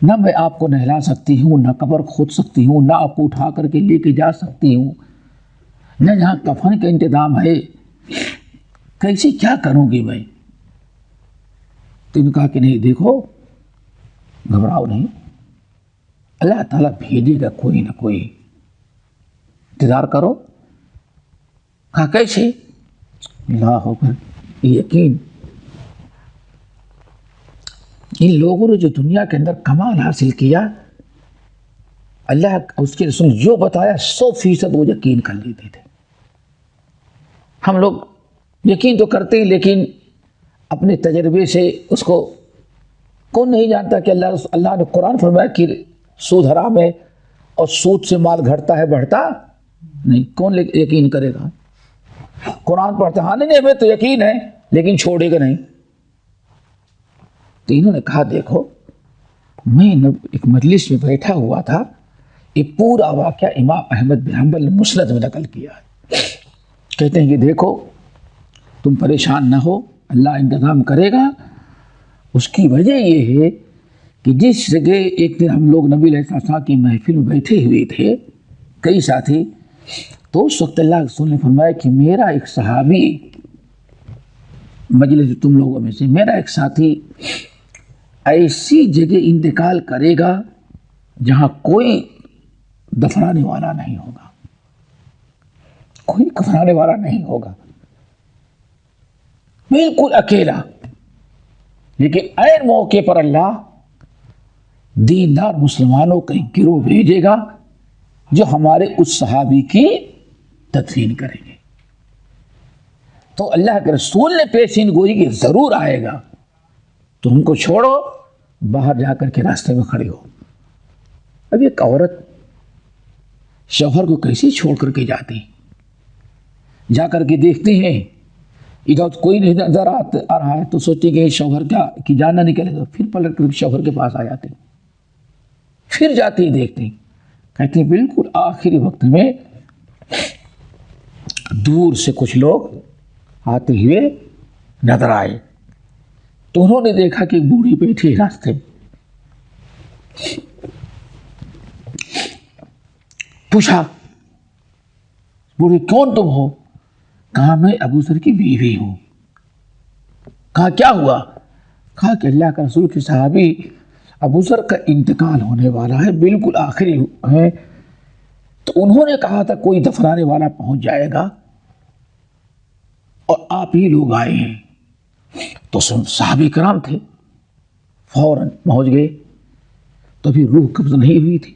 نہ میں آپ کو نہلا سکتی ہوں، نہ قبر کھود سکتی ہوں، نہ آپ کو اٹھا کر کے لے کے جا سکتی ہوں، نہ جہاں کفن کا انتظام ہے، کیسے کیا کروں گی میں؟ تو نے کہا کہ نہیں دیکھو گھبراؤ نہیں، اللہ تعالیٰ بھیجے گا کوئی نہ کوئی، انتظار کرو۔ کہا کیسے؟ اللہ اکبر، یقین ان لوگوں نے جو دنیا کے اندر کمال حاصل کیا، اللہ اس کے رسول جو بتایا 100% وہ یقین کر لیتے تھے۔ ہم لوگ یقین تو کرتے ہیں لیکن اپنے تجربے سے اس کو کون نہیں جانتا کہ اللہ نے قرآن فرمایا کہ سود حرام ہے اور سود سے مال گھٹتا ہے بڑھتا نہیں، کون یقین کرے گا؟ قرآن پڑھتا ہاں نہیں ہمیں تو یقین ہے لیکن چھوڑے گا نہیں۔ تو انہوں نے کہا دیکھو میں ایک مجلس میں بیٹھا ہوا تھا، یہ پورا واقعہ امام احمد بن حنبل نے مسند میں نقل کیا ہے۔ کہتے ہیں کہ دیکھو تم پریشان نہ ہو، اللہ انتظام کرے گا۔ اس کی وجہ یہ ہے کہ جس جگہ ایک دن ہم لوگ نبی علیہ السلام کی محفل میں بیٹھے ہوئے تھے کئی ساتھی، تو اس وقت اللہ کے رسول نے فرمایا کہ میرا ایک صحابی مجلس تم لوگوں میں سے میرا ایک ساتھی ایسی جگہ انتقال کرے گا جہاں کوئی دفنانے والا نہیں ہوگا، کوئی کفنانے والا نہیں ہوگا، بالکل اکیلا، لیکن عین موقع پر اللہ دیندار مسلمانوں کا ایک گروہ بھیجے گا جو ہمارے اس صحابی کی تدفین کریں گے۔ تو اللہ کے رسول نے پیشین گوئی کہ ضرور آئے گا، تو ہم کو چھوڑو، باہر جا کر کے راستے میں کھڑے ہو۔ اب ایک عورت شوہر کو کیسے چھوڑ کر کے جاتی، جا کر کے دیکھتے ہیں ادھر کوئی نہیں نظر آ رہا ہے تو سوچتے کہ شوہر کیا کہ جان نہ نکلے گا، پھر پلٹ کر شوہر کے پاس آ جاتے، پھر جاتے ہی دیکھتے ہیں، کہتے ہیں بالکل آخری وقت میں دور سے کچھ لوگ آتے ہوئے نظر آئے، تو انہوں نے دیکھا کہ ایک بوڑھی بیٹھی راستے میں، پوچھا بوڑھی کون تم ہو؟ کہا میں ابو ذر کی بیوی ہوں۔ کہا کیا ہوا؟ کہا کہ اللہ کا رسول کے صحابی ابو ذر کا انتقال ہونے والا ہے، بالکل آخری ہے، تو انہوں نے کہا تھا کوئی دفنانے والا پہنچ جائے گا اور آپ ہی لوگ آئے ہیں۔ تو صحابی کرام تھے، فوراً پہنچ گئے، تو ابھی روح قبض نہیں ہوئی تھی،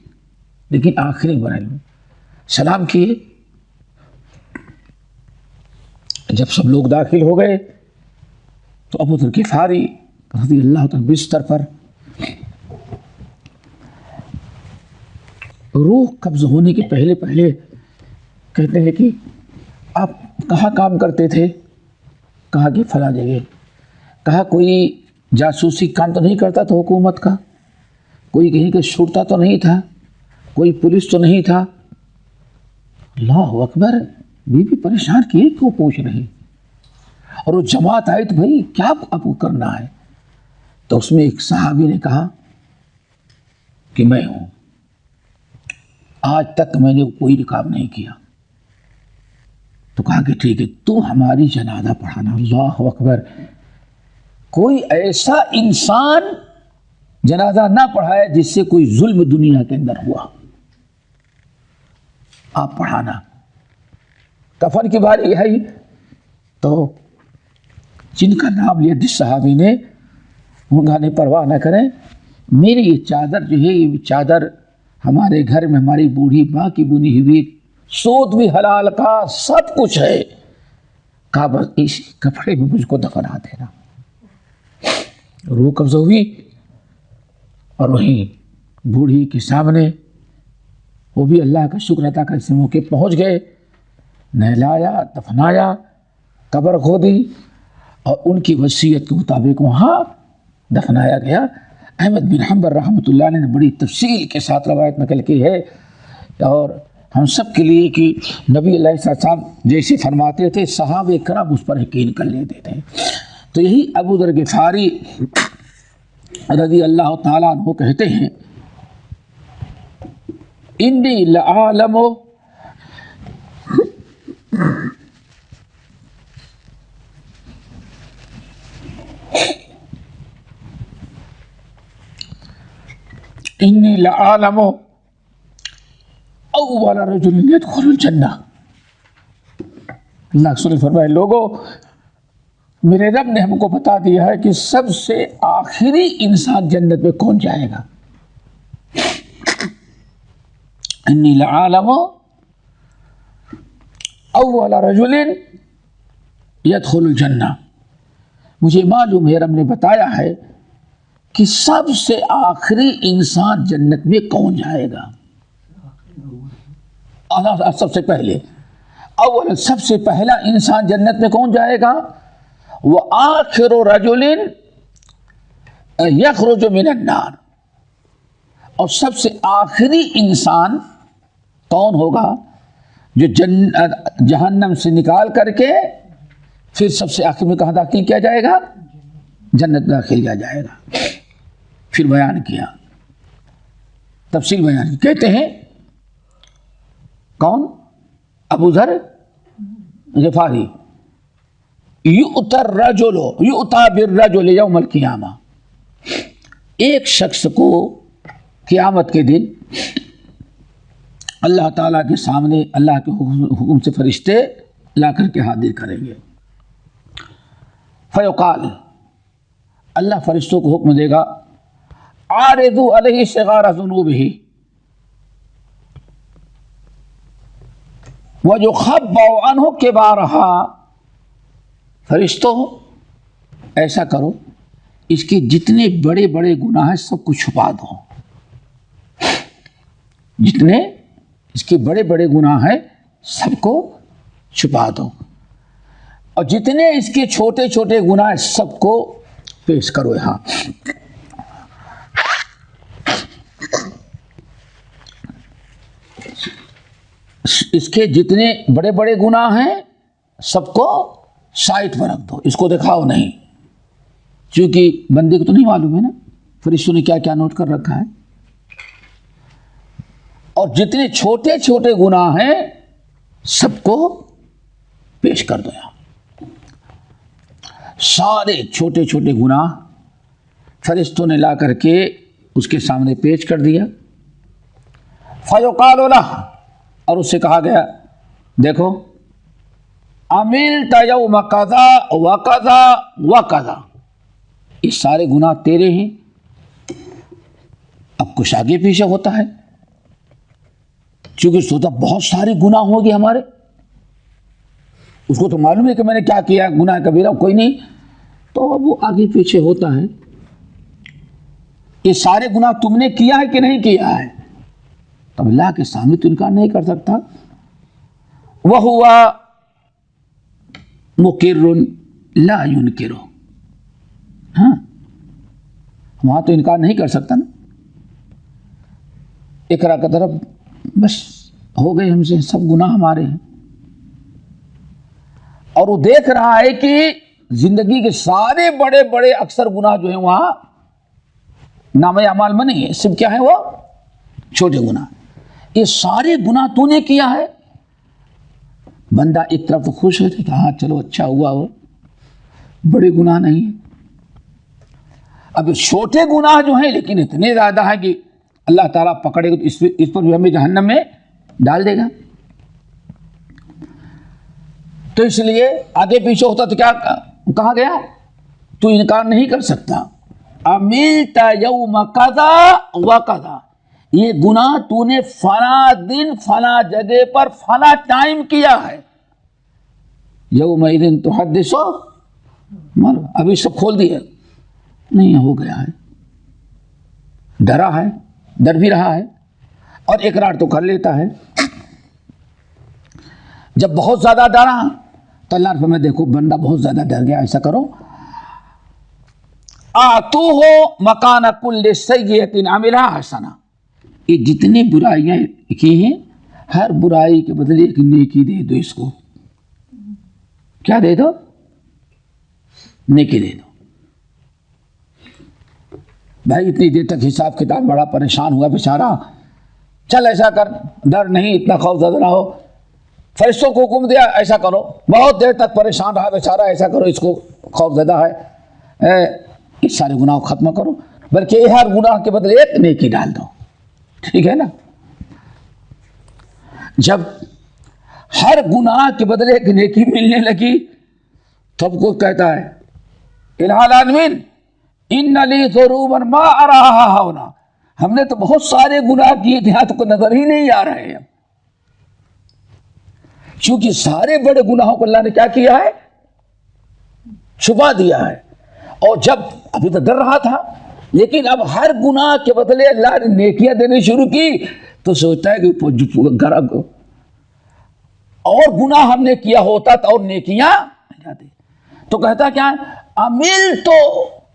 لیکن آخری مرحلے میں سلام کیے۔ جب سب لوگ داخل ہو گئے تو ابو ذر غفاری رضی اللہ عنہ بستر پر، روح قبض ہونے کے پہلے کہتے ہیں کہ آپ کہاں کام کرتے تھے؟ کہا کہ فلاں جگہ۔ کہا کوئی جاسوسی کام تو نہیں کرتا تھا حکومت کا؟ کوئی کہیں کہ چھوٹتا تو نہیں تھا؟ کوئی پولیس تو نہیں تھا؟ اللہ اکبر، بیوی پریشان کی کیوں پوچھ رہی؟ اور وہ جماعت آئی تو بھائی کیا آپ کو کرنا ہے؟ تو اس میں ایک صحابی نے کہا کہ میں ہوں، آج تک میں نے کوئی کام نہیں کیا۔ تو کہا کہ ٹھیک ہے تم ہماری جنازہ پڑھانا۔ اللہ اکبر، کوئی ایسا انسان جنازہ نہ پڑھائے جس سے کوئی ظلم دنیا کے اندر ہوا، آپ پڑھانا۔ کفن کی باری ہے تو جن کا نام لیا جس صحابی نے، ان کا پرواہ نہ کریں، میری یہ چادر جو ہے یہ چادر ہمارے گھر میں ہماری بوڑھی ماں کی بنی ہوئی سوت بھی حلال کا سب کچھ ہے، کہا بس اس کپڑے میں مجھ کو دفنا دینا۔ روح قبض ہوئی اور وہیں بوڑھی کے سامنے وہ بھی اللہ کا شکر ادا کر سے موقع پہنچ گئے، نہلایا، دفنایا، قبر کھودی اور ان کی وصیت کے مطابق وہاں دفنایا گیا۔ احمد بن حنبل رحمۃ اللہ علیہ نے بڑی تفصیل کے ساتھ روایت نقل کی ہے، اور ہم سب کے لیے کہ نبی علیہ السلام جیسے فرماتے تھے صحابہ کرام اس پر یقین کر لیتے تھے۔ تو یہی ابو ذر غفاری رضی اللہ تعالیٰ عنہ کہتے ہیں انی لعالم انی لعالم اول رجل يدخل الجنہ۔ اللہ رسول فرمائے لوگوں میرے رب نے ہم کو بتا دیا ہے کہ سب سے آخری انسان جنت میں کون جائے گا۔ انی لعالم اول رجل يدخل الجنہ، مجھے معلوم ہے رب نے بتایا ہے کہ سب سے آخری انسان جنت میں کون جائے گا۔ سب سے پہلے اول سب سے پہلا انسان جنت میں کون جائے گا؟ وآخر رجل یخرج من النار، اور سب سے آخری انسان کون ہوگا جو جہنم سے نکال کر کے پھر سب سے آخر میں کہاں داخل کیا جائے گا؟ جنت داخل کیا جائے گا۔ پھر بیان کیا، تفصیل بیان کی، کہتے ہیں کون؟ ابو ذر غفاری، یؤتی بالرجل یوم القیامہ، ایک شخص کو قیامت کے دن اللہ تعالیٰ کے سامنے اللہ کے حکم سے فرشتے لا کر کے حاضر کریں گے۔ فیقال، اللہ فرشتوں کو حکم دے گا عارضوا علیہ صغار ذنوبہ وَيُخَبَّأُ عَنْهُ كِبَارَهَا، فرشتوں ایسا کرو اس کے جتنے بڑے بڑے گناہ ہیں سب کو چھپا دو، جتنے اس کے بڑے بڑے گناہ ہیں سب کو چھپا دو، اور جتنے اس کے چھوٹے چھوٹے گناہ ہیں سب کو پیش کرو یہاں۔ اس کے جتنے بڑے بڑے گناہ ہیں سب کو سائٹ پر رکھ دو، اس کو دکھاؤ نہیں، چونکہ بندے کو تو نہیں معلوم ہے نا فرشتوں نے کیا کیا نوٹ کر رکھا ہے، اور جتنے چھوٹے چھوٹے گناہ ہیں سب کو پیش کر دو یہاں۔ سارے چھوٹے چھوٹے گناہ فرشتوں نے لا کر کے اس کے سامنے پیش کر دیا۔ فیقال لہ، اور اس سے کہا گیا دیکھو عملت یوم قضا وقضا وقضا، یہ سارے گناہ تیرے ہیں، اب کچھ آگے پیچھے ہوتا ہے چونکہ سوچا بہت سارے گناہ ہوں گے ہمارے، اس کو تو معلوم ہے کہ میں نے کیا کیا، گناہ کبیرہ کوئی نہیں، تو اب وہ آگے پیچھے ہوتا ہے۔ یہ سارے گناہ تم نے کیا ہے کہ نہیں کیا ہے؟ تب اللہ کے سامنے تو انکار نہیں کر سکتا۔ وَهُوَ مُقِرٌ لَا يُنْكِرُ، ہاں وہاں تو انکار نہیں کر سکتا نا، اقرار کا طرف بس ہو گئے ہم سے سب گناہ ہمارے ہیں، اور وہ دیکھ رہا ہے کہ زندگی کے سارے بڑے بڑے اکثر گناہ جو ہیں وہاں نام اعمال میں نہیں ہے، صرف کیا ہے وہ چھوٹے گناہ۔ یہ سارے گناہ تو نے کیا ہے، بندہ ایک طرف تو خوش ہوتا ہے کہ ہاں چلو اچھا ہوا وہ بڑے گناہ نہیں ہیں، اب چھوٹے گناہ جو ہیں لیکن اتنے زیادہ ہیں کہ اللہ تعالیٰ پکڑے گا تو اس پر بھی ہمیں جہنم میں ڈال دے گا۔ تو اس لیے آگے پیچھے ہوتا تو کیا کہا گیا، تو انکار نہیں کر سکتا۔ عملت یوم قضا وقضا، یہ گناہ تو نے فلاں دن فلاں جگہ پر فلاں ٹائم کیا ہے، یومئذ تحدث ابھی سب کھول دیا نہیں، ہو گیا ہے، ڈرا ہے، ڈر بھی رہا ہے اور اقرار تو کر لیتا ہے۔ جب بہت زیادہ ڈرا تو اللہ نے فرمایا دیکھو بندہ بہت زیادہ ڈر گیا، ایسا کرو آتو ہو مکان کل سیئۃ عملھا حسنہ، یہ جتنی برائیاں کی ہیں ہر برائی کے بدلے ایک نیکی دے دو، اس کو کیا دے دو؟ نیکی دے دو۔ بھائی اتنی دیر تک حساب کتاب بڑا پریشان ہوا بیچارہ، چل ایسا کر، ڈر نہیں، اتنا خوف زدہ نہ ہو، فرشتوں کو حکم دیا ایسا کرو، بہت دیر تک پریشان رہا بیچارہ، ایسا کرو، اس کو خوف زدہ ہے، اس سارے گناہ کو ختم کرو، بلکہ ہر گناہ کے بدلے ایک نیکی ڈال دو، ٹھیک ہے نا؟ جب ہر گناہ کے بدلے ایک نیکی ملنے لگی تب کو کہتا ہے الہ العالمین ان لی ذنوبا ما اراها ہونا، ہم نے تو بہت سارے گناہ کیے تھے، ہاتھ کو نظر ہی نہیں آ رہے ہیں، چونکہ سارے بڑے گناہوں کو اللہ نے کیا کیا ہے؟ چھپا دیا ہے۔ اور جب ابھی تو ڈر رہا تھا لیکن اب ہر گناہ کے بدلے اللہ نے نیکیاں دینے شروع کی تو سوچتا ہے کہ اور گناہ ہم نے کیا ہوتا تو اور نیکیاں جاتی، تو کہتا کیا ہے عمل تو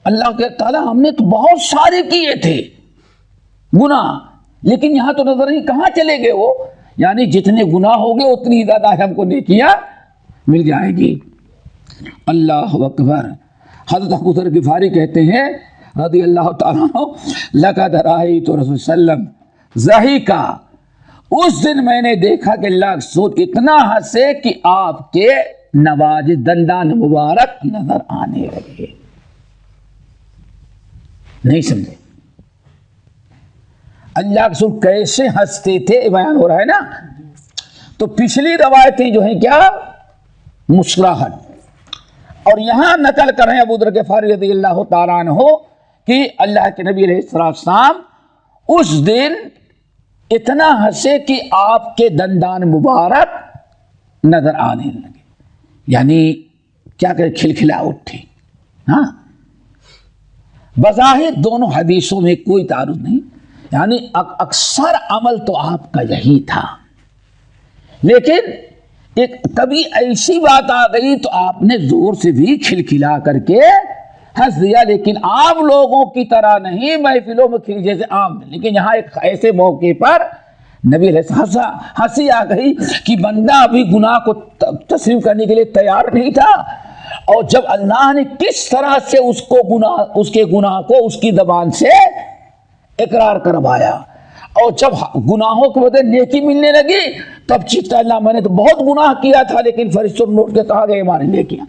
اللہ کے تعالیٰ ہم نے تو بہت سارے کیے تھے گناہ، لیکن یہاں تو نظر نہیں، کہاں چلے گئے وہ؟ یعنی جتنے گناہ ہو گئے اتنی زیادہ ہم کو نیکیاں مل جائے گی۔ اللہ اکبر۔ حضرت ابو ذر غفاری کہتے ہیں رضی اللہ تعالیٰ عنہ لقد رأیت رسول صلی اللہ علیہ وسلم ضحکا، اس دن میں نے دیکھا کہ اللہ رسول اتنا ہنسے کہ آپ کے نواجذ دندان مبارک نظر آنے لگے۔ نہیں سمجھے اللہ رسول کیسے ہنستے تھے، بیان ہو رہا ہے نا؟ تو پچھلی روایتیں جو ہیں کیا مسکراہٹ، اور یہاں نقل کر رہے ہیں ابو ذر غفاری رضی اللہ تعالیٰ عنہ کہ اللہ کے نبی علیہ السلام اس دن اتنا ہنسے کہ آپ کے دندان مبارک نظر آنے لگے، یعنی کیا کہ کھلکھلا اٹھے۔ ہاں بظاہر دونوں حدیثوں میں کوئی تعارض نہیں، یعنی اکثر عمل تو آپ کا یہی تھا، لیکن ایک کبھی ایسی بات آ گئی تو آپ نے زور سے بھی کھلکھلا کر کے ہنس دیا، لیکن عام لوگوں کی طرح نہیں محفلوں میں جیسے عام، لیکن یہاں ایک ایسے موقع پر نبی علیہ السلام ہنسی آ گئی کہ بندہ ابھی گناہ کو تسلیم کرنے کے لیے تیار نہیں تھا، اور جب اللہ نے کس طرح سے اس کے گناہ کو اس کی زبان سے اقرار کروایا، اور جب گناہوں کے بدلے نیکی ملنے لگی تب چیختا اللہ میں نے تو بہت گناہ کیا تھا لیکن فرشتوں نے نوٹ کے کہا گئے ہمارے نیکیاں،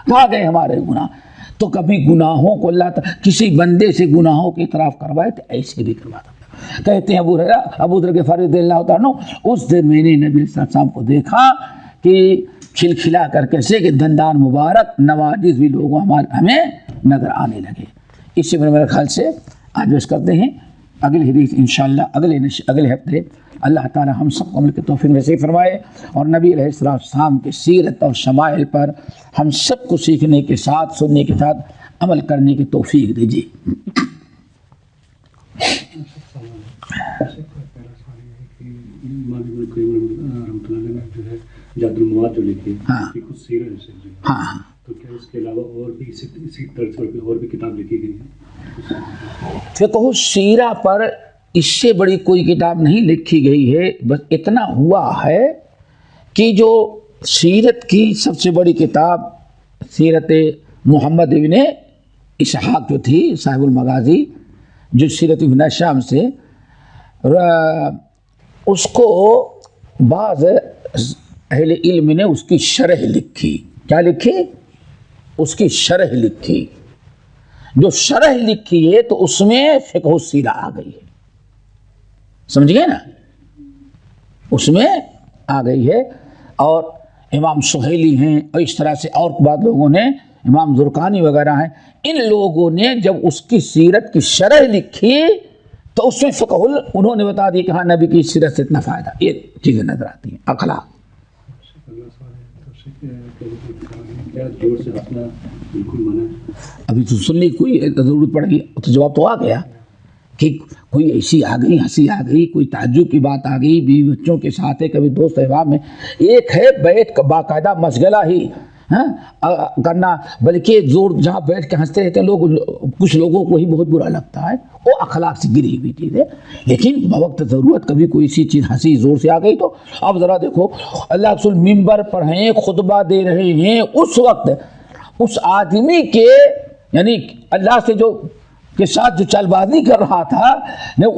کہا گئے ہمارے گناہ۔ تو کبھی گناہوں کو اللہ تعالیٰ کسی بندے سے گناہوں کے اعتراف کروائے تو ایسے بھی کرواتا تھا۔ کہتے ہیں ابو ذر غفاری رضی اللہ تعالیٰ عنہ اس دن میں نے نبی صلی اللہ علیہ وسلم کو دیکھا کہ کھلکھلا کر کیسے کہ دندان مبارک نواجذ بھی لوگوں ہمیں نظر آنے لگے۔ اس سے میرے خیال سے آج بس کرتے ہیں، اگلی حدیث انشاءاللہ اگلے ہفتے اللہ تعالی ہم سب کو عمل کی توفیق نصیب فرمائے، اور نبی علیہ السلام کے سیرت اور شمائل پر ہم سب کو سیکھنے کے ساتھ سننے کے ساتھ عمل کرنے کی توفیق دیجیے۔ جاد المواد جو لکھی ہاں کچھ سیرت سے ہاں، تو کیا اس کے علاوہ اور بھی اسی طرز پر اور بھی کتاب لکھی گئی ہے؟ فقہ سیرہ پر اس سے بڑی کوئی کتاب نہیں لکھی گئی ہے، بس اتنا ہوا ہے کہ جو سیرت کی سب سے بڑی کتاب سیرت محمد ابن اسحاق جو تھی صاحب المغازی، جو سیرت ابن شام سے، اس کو بعض اہل علم نے اس کی شرح لکھی۔ کیا لکھی؟ اس کی شرح لکھی۔ جو شرح لکھی ہے تو اس میں فقہ السیرہ آ گئی ہے، سمجھ گئے نا؟ اس میں آ گئی ہے، اور امام سہیلی ہیں اور اس طرح سے اور بعض لوگوں نے، امام زرقانی وغیرہ ہیں، ان لوگوں نے جب اس کی سیرت کی شرح لکھی تو اس میں فقہ انہوں نے بتا دیا کہ ہاں نبی کی سیرت سے اتنا فائدہ، یہ چیزیں نظر آتی ہیں. اخلاق کیا جوڑ سے ہنسنا بالکل منع ہے؟ ابھی تو سننے کی کوئی ضرورت پڑ گئی تو جواب تو آ گیا کہ کوئی ایسی آ گئی، ہنسی آ گئی، کوئی تعجب کی بات آ گئی، بیوی بچوں کے ساتھ ہے، کبھی دوست احباب میں، ایک ہے بیٹھ باقاعدہ مشغلہ ہی کرنا، بلکہ زور جہاں بیٹھ کے ہنستے رہتے ہیں لوگ، کچھ لوگوں کو ہی بہت برا لگتا ہے، وہ اخلاق سے گری ہوئی چیز ہے. لیکن بوقت ضرورت کبھی کوئی سی چیز ہنسی زور سے آ گئی تو اب ذرا دیکھو اللہ کے رسول ممبر پر ہیں، خطبہ دے رہے ہیں، اس وقت اس آدمی کے یعنی اللہ سے جو کے ساتھ جو چال بازی کر رہا تھا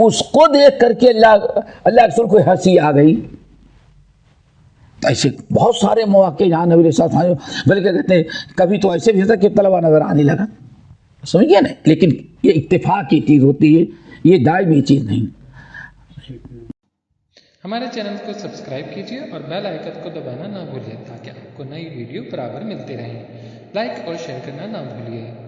اس کو دیکھ کر کے اللہ کے رسول کو ہنسی آ گئی. ایسے بہت سارے مواقع جہاں نبی علیہ السلام بلکہ کہتے ہیں کبھی تو ایسے بھی ہوتا کہ طلبہ نظر آنے لگا، سمجھ گیا نا. لیکن یہ اتفاق کی چیز ہوتی ہے، یہ دائمی چیز نہیں. ہمارے چینل کو سبسکرائب کیجیے اور بیل آئیکن کو دبانا نہ بھولیں تاکہ آپ کو نئی ویڈیو برابر ملتی رہیں. لائک اور شیئر کرنا نہ بھولیے.